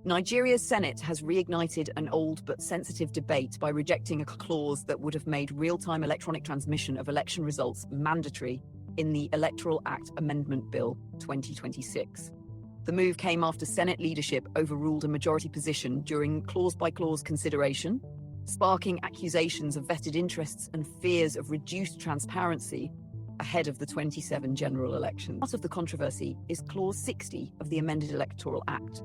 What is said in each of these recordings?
Nigeria's Senate has reignited an old but sensitive debate by rejecting a clause that would have made real-time electronic transmission of election results mandatory in the Electoral Act Amendment Bill 2026. The move came after Senate leadership overruled a majority position during clause-by-clause consideration, sparking accusations of vested interests and fears of reduced transparency ahead of the 27 general elections. Part of the controversy is Clause 60 of the amended Electoral Act.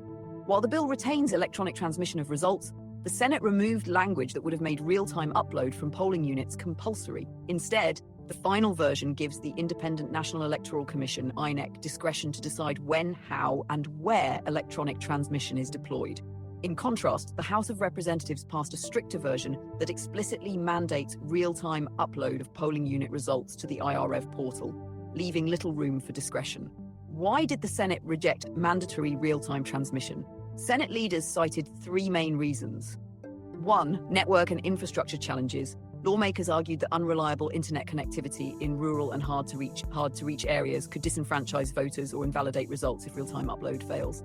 While the bill retains electronic transmission of results, the Senate removed language that would have made real-time upload from polling units compulsory. Instead, the final version gives the Independent National Electoral Commission, INEC, discretion to decide when, how, and where electronic transmission is deployed. In contrast, the House of Representatives passed a stricter version that explicitly mandates real-time upload of polling unit results to the IREV portal, leaving little room for discretion. Why did the Senate reject mandatory real-time transmission? Senate leaders cited three main reasons. 1. Network and infrastructure challenges. Lawmakers argued that unreliable internet connectivity in rural and hard-to-reach areas could disenfranchise voters or invalidate results if real-time upload fails.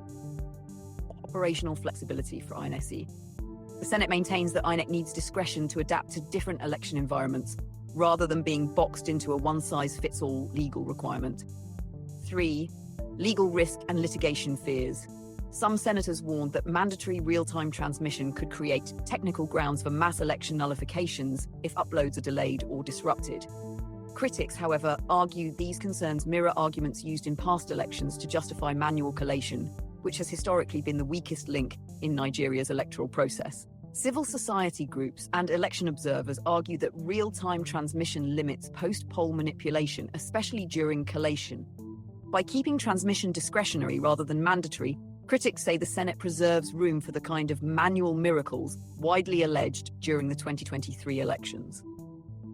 Operational flexibility for INEC. The Senate maintains that INEC needs discretion to adapt to different election environments, rather than being boxed into a one-size-fits-all legal requirement. 3. Legal risk and litigation fears. Some senators warned that mandatory real-time transmission could create technical grounds for mass election nullifications if uploads are delayed or disrupted. Critics, however, argue these concerns mirror arguments used in past elections to justify manual collation, which has historically been the weakest link in Nigeria's electoral process. Civil society groups and election observers argue that real-time transmission limits post-poll manipulation, especially during collation. By keeping transmission discretionary rather than mandatory, critics say the Senate preserves room for the kind of manual miracles widely alleged during the 2023 elections.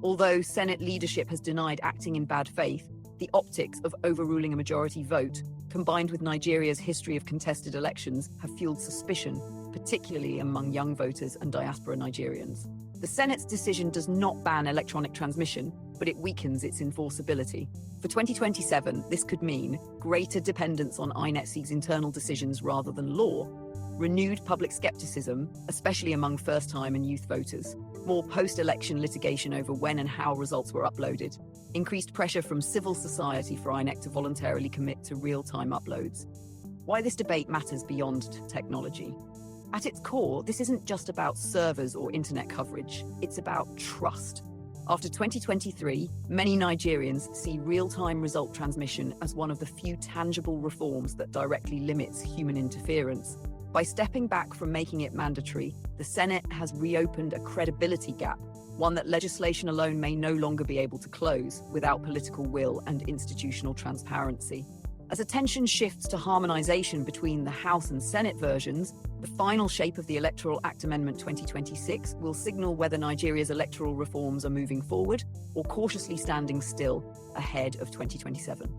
Although Senate leadership has denied acting in bad faith, the optics of overruling a majority vote, combined with Nigeria's history of contested elections, have fueled suspicion, particularly among young voters and diaspora Nigerians. The Senate's decision does not ban electronic transmission, but it weakens its enforceability. For 2027, this could mean greater dependence on INEC's internal decisions rather than law, renewed public skepticism, especially among first-time and youth voters, more post-election litigation over when and how results were uploaded, increased pressure from civil society for INEC to voluntarily commit to real-time uploads. Why this debate matters beyond technology. At its core, this isn't just about servers or internet coverage, it's about trust. After 2023, many Nigerians see real-time result transmission as one of the few tangible reforms that directly limits human interference. By stepping back from making it mandatory, the Senate has reopened a credibility gap, one that legislation alone may no longer be able to close without political will and institutional transparency. As attention shifts to harmonization between the House and Senate versions, the final shape of the Electoral Act Amendment 2026 will signal whether Nigeria's electoral reforms are moving forward or cautiously standing still ahead of 2027.